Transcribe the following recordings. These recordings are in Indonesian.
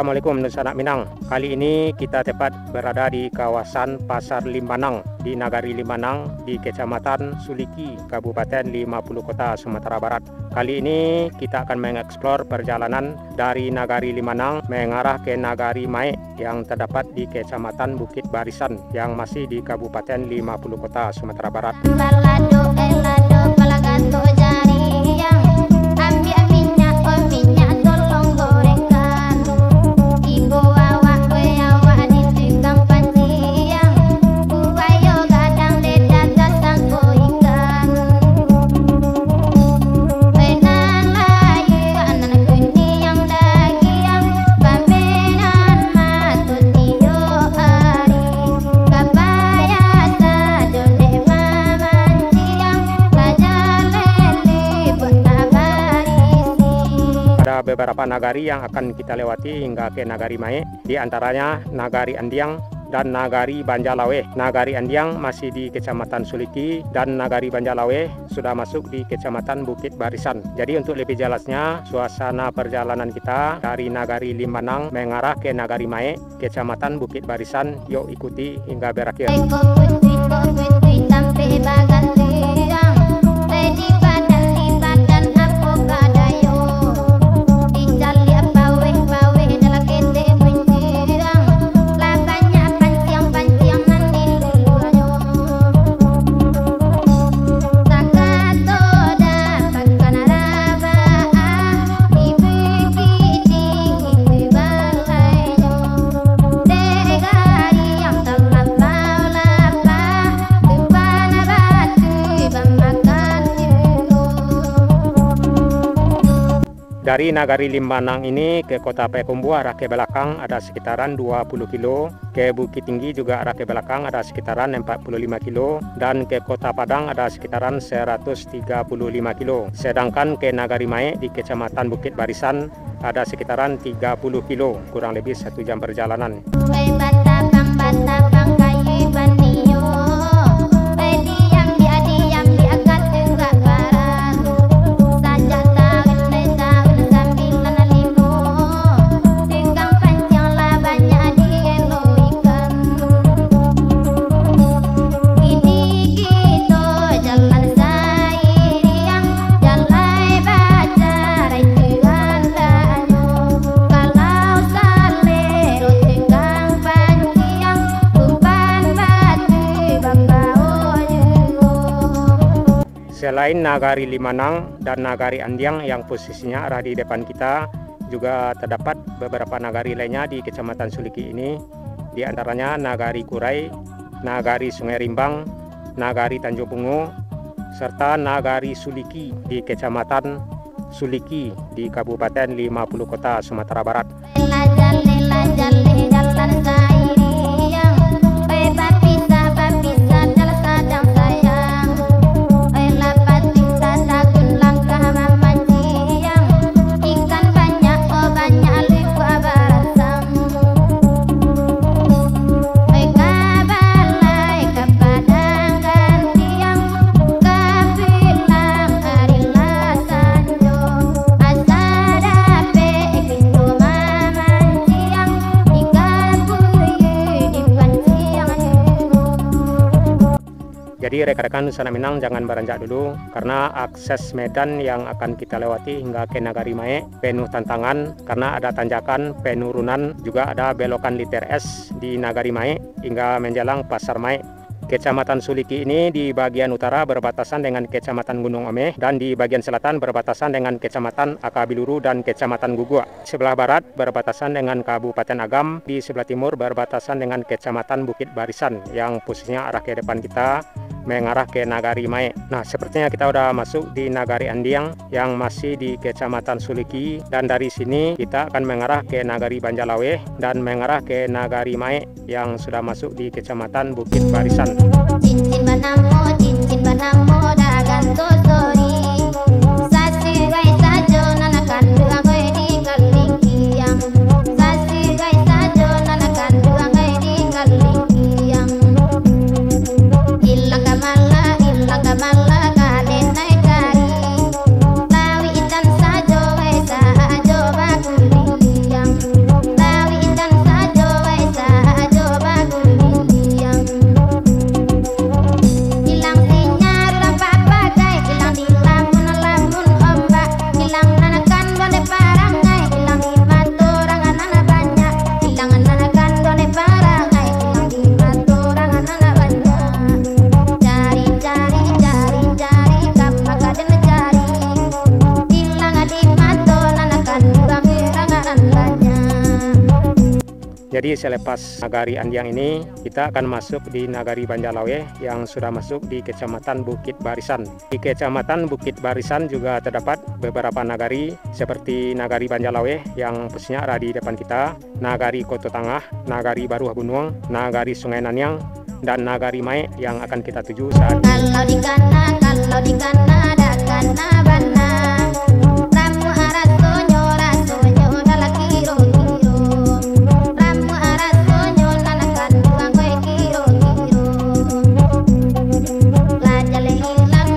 Assalamualaikum Nusa Anak Minang. Kali ini kita tepat berada di kawasan Pasar Limbanang di Nagari Limbanang di Kecamatan Suliki, Kabupaten 50 Kota, Sumatera Barat. Kali ini kita akan mengeksplor perjalanan dari Nagari Limbanang mengarah ke Nagari Mae yang terdapat di Kecamatan Bukit Barisan yang masih di Kabupaten 50 Kota, Sumatera Barat. Beberapa nagari yang akan kita lewati hingga ke Nagari Mae, di antaranya Nagari Andiang dan Nagari Banjalawe. Nagari Andiang masih di Kecamatan Suliki dan Nagari Banjalawe sudah masuk di Kecamatan Bukit Barisan. Jadi untuk lebih jelasnya suasana perjalanan kita dari Nagari Limbanang mengarah ke Nagari Mae, Kecamatan Bukit Barisan, yuk ikuti hingga berakhir. Dari Nagari Limbanang ini ke Kota Payakumbuh arah ke belakang ada sekitaran 20 kilo, ke Bukit Tinggi juga arah ke belakang ada sekitaran 45 kilo, dan ke Kota Padang ada sekitaran 135 kilo. Sedangkan ke Nagari Mae di Kecamatan Bukit Barisan ada sekitaran 30 kilo, kurang lebih 1 jam perjalanan. Selain Nagari Limbanang dan Nagari Andiang yang posisinya arah di depan kita, juga terdapat beberapa nagari lainnya di Kecamatan Suliki ini, di antaranya Nagari Kurai, Nagari Sungai Rimbang, Nagari Tanjung Bungo, serta Nagari Suliki di Kecamatan Suliki di Kabupaten 50 Kota, Sumatera Barat. Jadi rekan-rekan Nusa Anak Minang jangan beranjak dulu, karena akses medan yang akan kita lewati hingga ke Nagari Mae penuh tantangan karena ada tanjakan, penurunan, juga ada belokan liter es di Nagari Mae hingga menjelang Pasar Mae. Kecamatan Suliki ini di bagian utara berbatasan dengan Kecamatan Gunung Omeh dan di bagian selatan berbatasan dengan Kecamatan Akabiluru dan Kecamatan Gugua. Sebelah barat berbatasan dengan Kabupaten Agam, di sebelah timur berbatasan dengan Kecamatan Bukit Barisan yang posisinya arah ke depan kita mengarah ke Nagari Mae. Nah, sepertinya kita udah masuk di Nagari Andiang yang masih di Kecamatan Suliki, dan dari sini kita akan mengarah ke Nagari Banjalawe dan mengarah ke Nagari Mae yang sudah masuk di Kecamatan Bukit Barisan. Cincin banamo dagan tosori sasi gai sajo nanakan dua gai di kalingkiang sasi gai sajo nanakan dua gai di kalingkiang ilang kamala kalen naik kari lawi itan sajo gai sajo bakuliyang Jadi selepas Nagari Andiang ini kita akan masuk di Nagari Banjarlawe yang sudah masuk di Kecamatan Bukit Barisan. Di Kecamatan Bukit Barisan juga terdapat beberapa nagari seperti Nagari Banjarlawe yang posisinya ada di depan kita, Nagari Koto Tangah, Nagari Baruah Gunung, Nagari Sungai Nanyang, dan Nagari Mae yang akan kita tuju saat ini. Kalau di kana ada kana bana. Ramu aras sonyo dala kiro kiro. Ramu aras sonyo nanakan duang koe kiro kiro. Lajale hilang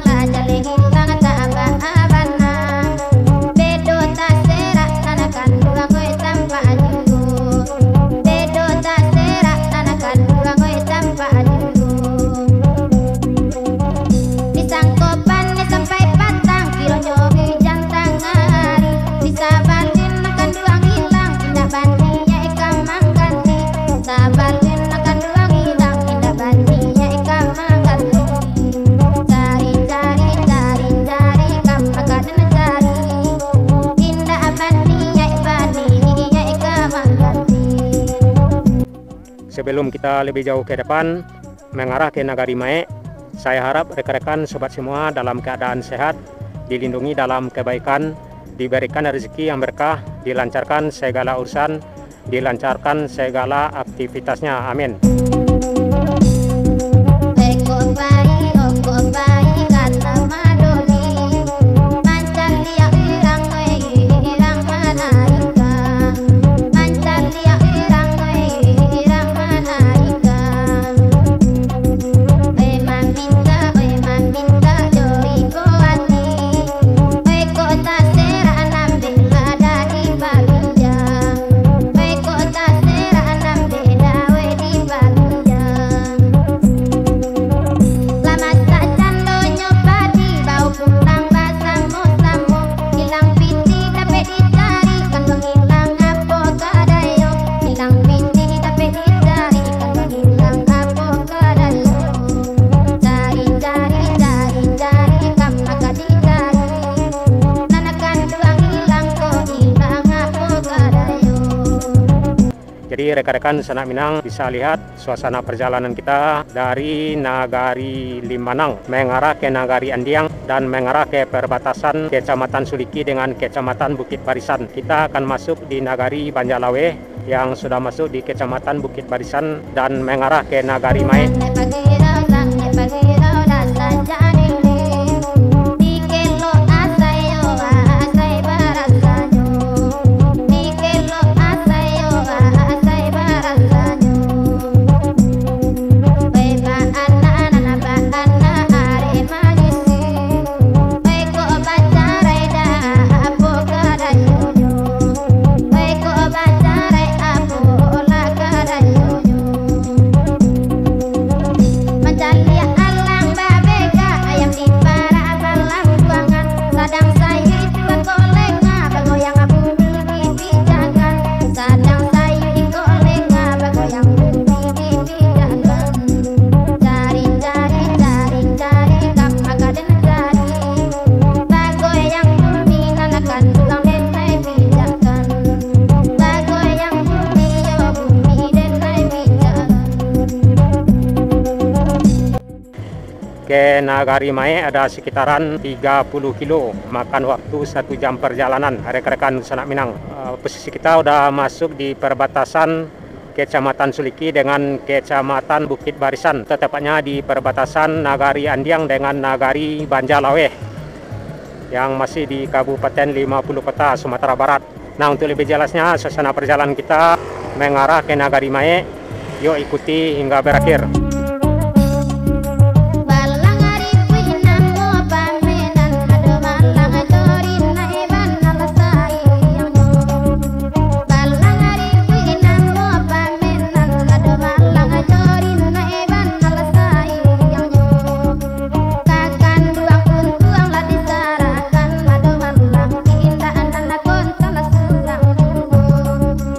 tak abana. Bedo tak serak nanakan duang koe tanpa ajugo. Bedo tak serak nanakan duang koe tanpa ajugo. Disangkopan sampai patang kilo nyobi jantang hari. Disabalin akan duang hilang tindak bandinya ikan mangganti. Sabalin akan duang hilang tindak bandinya ikan mangganti. Cari kam makanan cari. Tindak bandinya ikan mangganti. Sebelum kita lebih jauh ke depan mengarah ke Nagari Mae, saya harap rekan-rekan sobat semua dalam keadaan sehat, dilindungi dalam kebaikan, diberikan rezeki yang berkah, dilancarkan segala urusan, dilancarkan segala aktivitasnya. Amin. Oko bayi kata madoni. Mancan dia irang manarika. Mancan dia irang manarika. Memang minta jori koati. Kota sera nambela dari Bagja. Kota sera nambela di Bagja. Lama saja donyo padi bau pulang basamo-samo. Hilang piti tapi dicari kan menghilang apa kadayo. Hilang piti tapi dicari kan menghilang apa kadayo. Cari kam maka dicari. Nanakan duang hilang kok hilang apa kadayo. Jadi rekan-rekan Sanak Minang bisa lihat suasana perjalanan kita dari Nagari Limanang mengarah ke Nagari Andiang dan mengarah ke perbatasan Kecamatan Suliki dengan Kecamatan Bukit Barisan. Kita akan masuk di Nagari Banjarlawe yang sudah masuk di Kecamatan Bukit Barisan dan mengarah ke Nagari Mae. Ke Nagari Mae ada sekitaran 30 kilo, makan waktu 1 jam perjalanan. Rekan-rekan Sanak Minang, posisi kita udah masuk di perbatasan Kecamatan Suliki dengan Kecamatan Bukit Barisan, tepatnya di perbatasan Nagari Andiang dengan Nagari Banjarlawe yang masih di Kabupaten 50 Kota Sumatera Barat. Nah, untuk lebih jelasnya suasana perjalanan kita mengarah ke Nagari Mae, yuk ikuti hingga berakhir.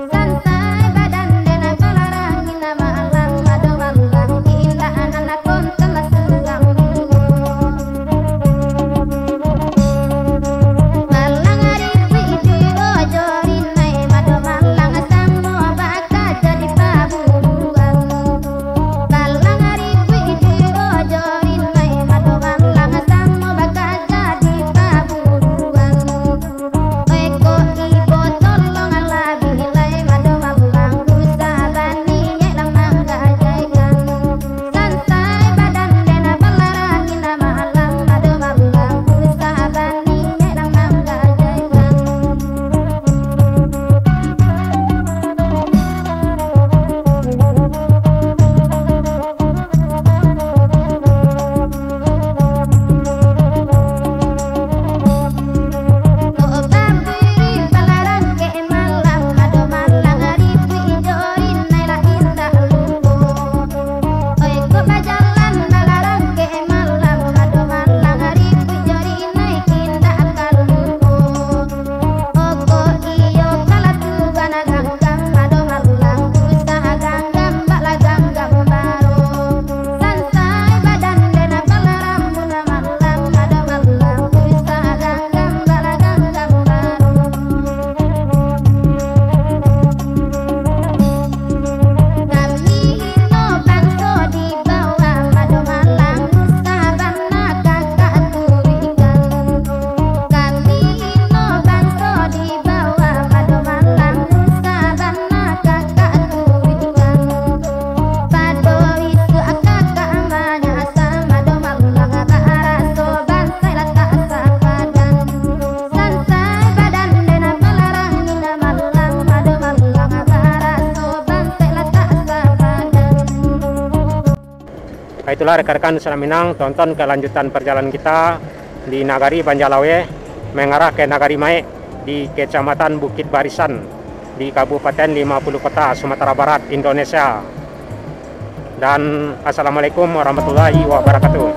Santai badan dena kolarang ina malang mado malang. Itulah rekan-rekan Nusantara Minang, tonton kelanjutan perjalanan kita di Nagari Banjalawe mengarah ke Nagari Mae di Kecamatan Bukit Barisan di Kabupaten 50 Kota, Sumatera Barat, Indonesia. Dan Assalamualaikum warahmatullahi wabarakatuh.